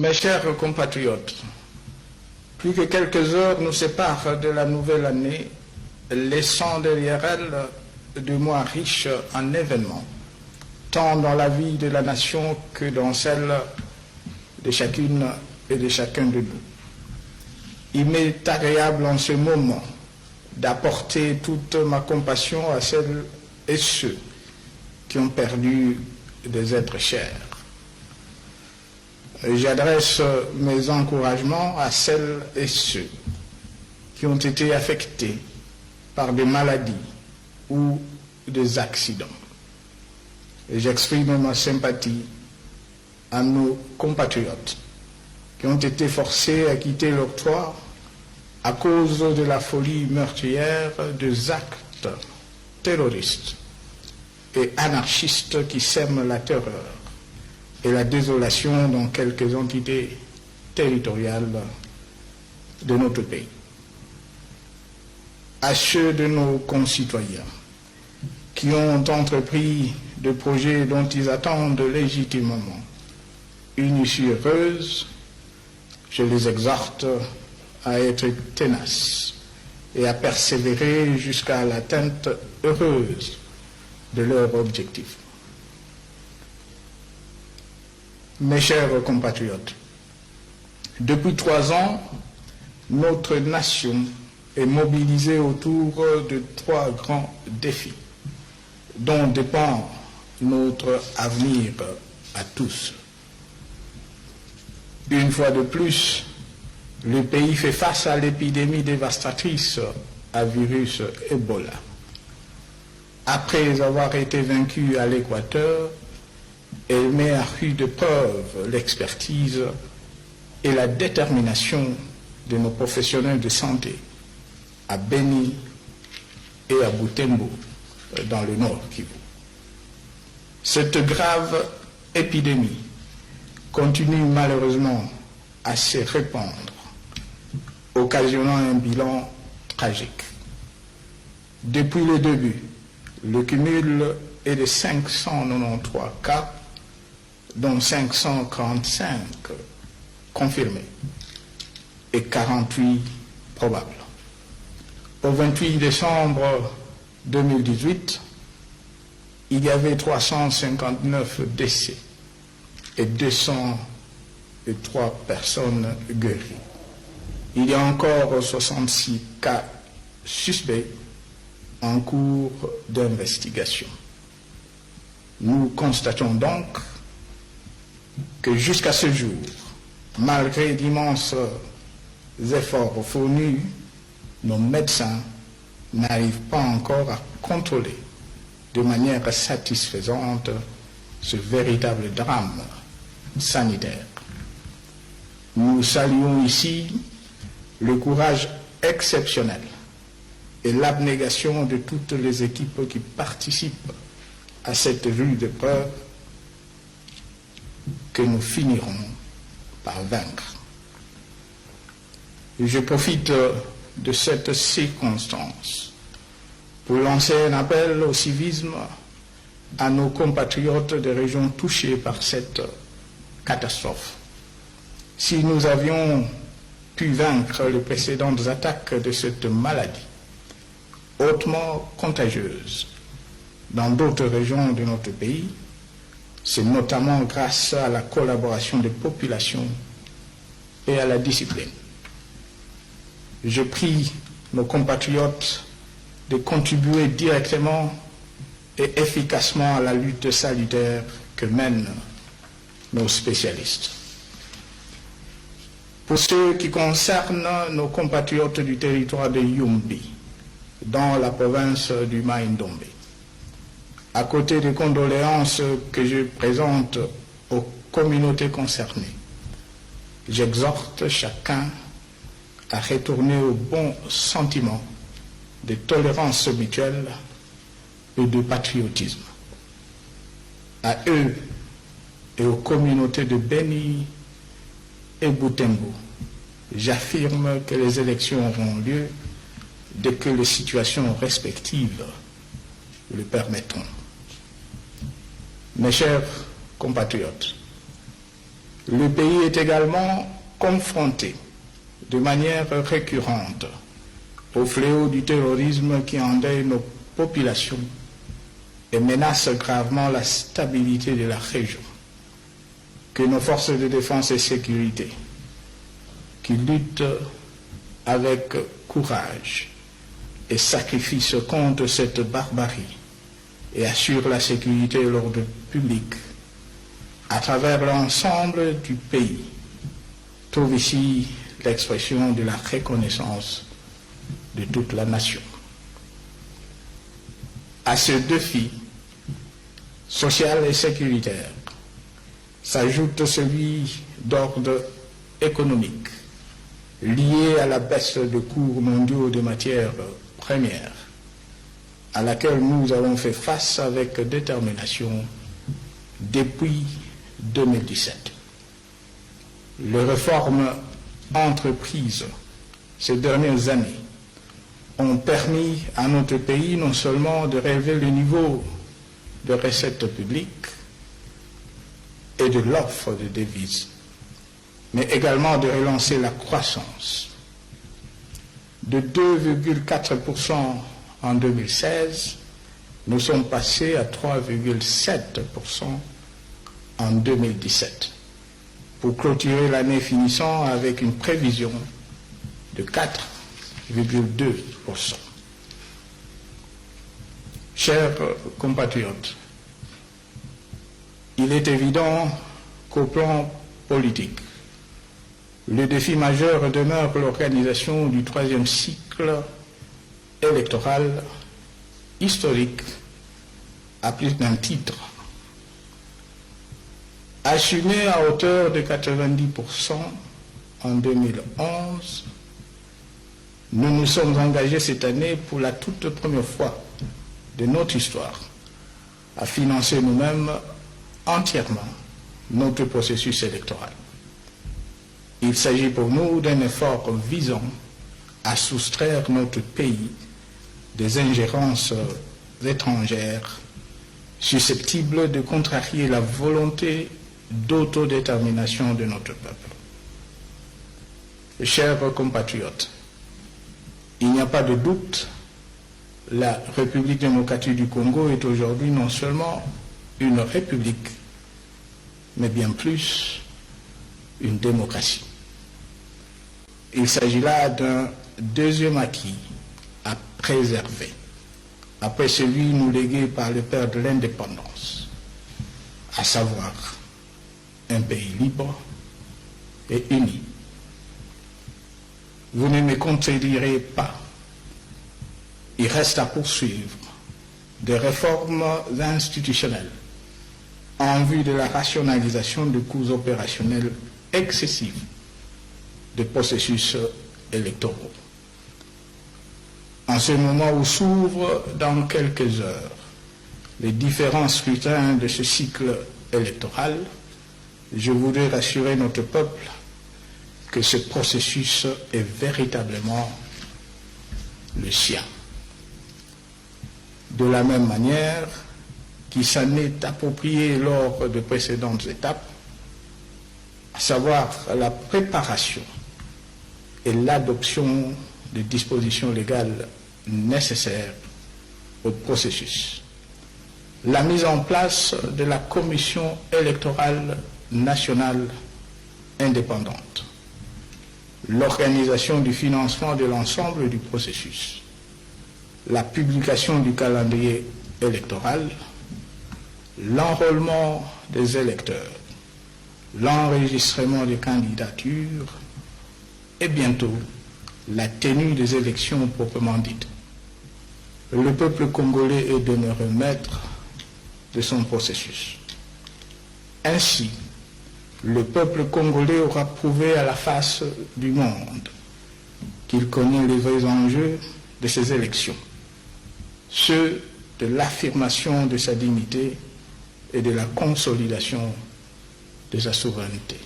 Mes chers compatriotes, plus que quelques heures nous séparent de la nouvelle année, laissant derrière elle 2 mois riches en événements, tant dans la vie de la nation que dans celle de chacune et de chacun de nous. Il m'est agréable en ce moment d'apporter toute ma compassion à celles et ceux qui ont perdu des êtres chers. J'adresse mes encouragements à celles et ceux qui ont été affectés par des maladies ou des accidents. Et j'exprime ma sympathie à nos compatriotes qui ont été forcés à quitter leur toit à cause de la folie meurtrière des actes terroristes et anarchistes qui sèment la terreur et la désolation dans quelques entités territoriales de notre pays. À ceux de nos concitoyens qui ont entrepris des projets dont ils attendent légitimement une issue heureuse, je les exhorte à être tenaces et à persévérer jusqu'à l'atteinte heureuse de leur objectif. Mes chers compatriotes, depuis 3 ans, notre nation est mobilisée autour de 3 grands défis dont dépend notre avenir à tous. Une fois de plus, le pays fait face à l'épidémie dévastatrice à virus Ebola. Après avoir été vaincu à l'Équateur, elle met à rude preuve l'expertise et la détermination de nos professionnels de santé à Beni et à Butembo, dans le Nord Kivu. Cette grave épidémie continue malheureusement à se répandre, occasionnant un bilan tragique. Depuis le début, le cumul est de 593 cas, dont 545 confirmés et 48 probables. Au 28 décembre 2018, il y avait 359 décès et 203 personnes guéries. Il y a encore 66 cas suspects en cours d'investigation. Nous constatons donc que jusqu'à ce jour, malgré d'immenses efforts fournis, nos médecins n'arrivent pas encore à contrôler de manière satisfaisante ce véritable drame sanitaire. Nous saluons ici le courage exceptionnel et l'abnégation de toutes les équipes qui participent à cette rude épreuve que nous finirons par vaincre. Je profite de cette circonstance pour lancer un appel au civisme à nos compatriotes des régions touchées par cette catastrophe. Si nous avions pu vaincre les précédentes attaques de cette maladie, hautement contagieuse, dans d'autres régions de notre pays, c'est notamment grâce à la collaboration des populations et à la discipline. Je prie nos compatriotes de contribuer directement et efficacement à la lutte salutaire que mènent nos spécialistes. Pour ce qui concerne nos compatriotes du territoire de Yumbi, dans la province du Mai-Ndombe, à côté des condoléances que je présente aux communautés concernées, j'exhorte chacun à retourner au bon sentiment de tolérance mutuelle et de patriotisme. À eux et aux communautés de Beni et Butembo, j'affirme que les élections auront lieu dès que les situations respectives le permettront. Mes chers compatriotes, Le pays est également confronté de manière récurrente au fléau du terrorisme qui endeuille nos populations et menace gravement la stabilité de la région. Que nos forces de défense et sécurité, qui luttent avec courage et sacrifice contre cette barbarie et assurent la sécurité et l'ordre public à travers l'ensemble du pays, trouvent ici l'expression de la reconnaissance de toute la nation. À ce défi social et sécuritaire s'ajoute celui d'ordre économique, lié à la baisse de cours mondiaux de matières premières, à laquelle nous avons fait face avec détermination depuis 2017. Les réformes entreprises ces dernières années ont permis à notre pays non seulement de relever le niveau de recettes publiques et de l'offre de devises, mais également de relancer la croissance. De 2,4% en 2016, nous sommes passés à 3,7% en 2017, pour clôturer l'année finissant avec une prévision de 4,2%. Chers compatriotes, il est évident qu'au plan politique, le défi majeur demeure l'organisation du troisième cycle électoral historique à plus d'un titre. Assumé à hauteur de 90% en 2011, nous nous sommes engagés cette année pour la toute première fois de notre histoire à financer nous-mêmes entièrement notre processus électoral. Il s'agit pour nous d'un effort visant à soustraire notre pays des ingérences étrangères susceptibles de contrarier la volonté d'autodétermination de notre peuple. Chers compatriotes, il n'y a pas de doute, la République démocratique du Congo est aujourd'hui non seulement une république, mais bien plus une démocratie. Il s'agit là d'un deuxième acquis à préserver, après celui nous légué par le père de l'indépendance, à savoir un pays libre et uni. Vous ne me contredirez pas. Il reste à poursuivre des réformes institutionnelles en vue de la rationalisation des coûts opérationnels excessifs des processus électoraux. En ce moment où s'ouvrent dans quelques heures les différents scrutins de ce cycle électoral, je voudrais rassurer notre peuple que ce processus est véritablement le sien. De la même manière qu'il s'en est approprié lors de précédentes étapes, à savoir la préparation et l'adoption des dispositions légales nécessaires au processus, la mise en place de la Commission électorale nationale indépendante, l'organisation du financement de l'ensemble du processus, la publication du calendrier électoral, l'enrôlement des électeurs, l'enregistrement des candidatures et bientôt la tenue des élections proprement dites. Le peuple congolais est demeuré maître de son processus. Ainsi, le peuple congolais aura prouvé à la face du monde qu'il connaît les vrais enjeux de ces élections, ceux de l'affirmation de sa dignité et de la consolidation de sa souveraineté.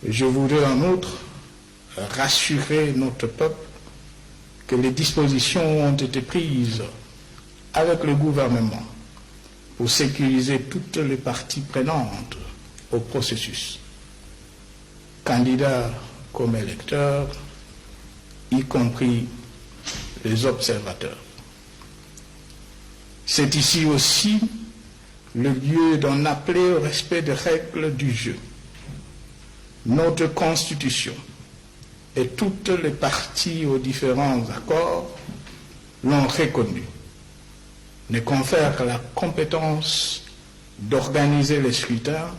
Je voudrais en outre rassurer notre peuple que les dispositions ont été prises avec le gouvernement pour sécuriser toutes les parties prenantes au processus, candidats comme électeurs, y compris les observateurs. C'est ici aussi le lieu d'en appeler au respect des règles du jeu. Notre Constitution et toutes les parties aux différents accords l'ont reconnu, ne confère la compétence d'organiser les scrutins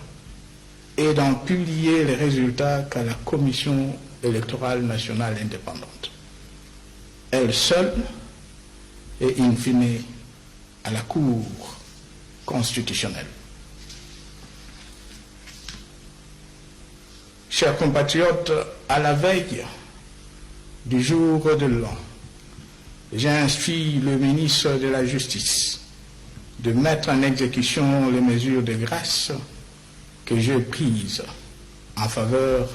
et d'en publier les résultats qu'à la Commission électorale nationale indépendante. Elle seule et in fine à la Cour constitutionnelle. Chers compatriotes, à la veille du jour de l'an, j'ai instruit le ministre de la Justice de mettre en exécution les mesures de grâce que j'ai prises en faveur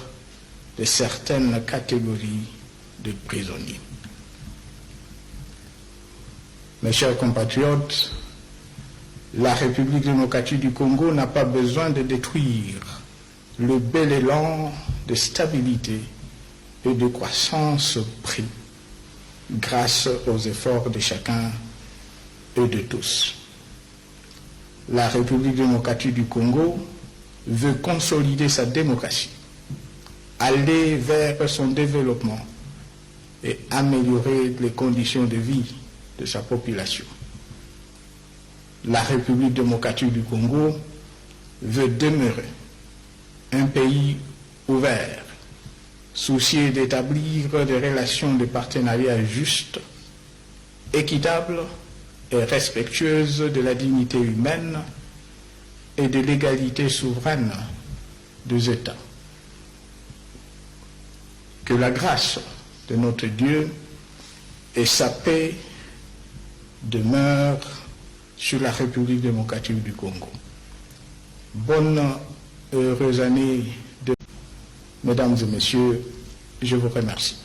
de certaines catégories de prisonniers. Mes chers compatriotes, la République démocratique du Congo n'a pas besoin de détruire le bel élan de stabilité et de croissance pris grâce aux efforts de chacun et de tous. La République démocratique du Congo veut consolider sa démocratie, aller vers son développement et améliorer les conditions de vie de sa population. La République démocratique du Congo veut demeurer un pays ouvert, soucieux d'établir des relations de partenariat justes, équitables et respectueuses de la dignité humaine et de l'égalité souveraine des États. Que la grâce de notre Dieu et sa paix demeurent sur la République démocratique du Congo. Bonne et heureuse année, mesdames et messieurs, je vous remercie.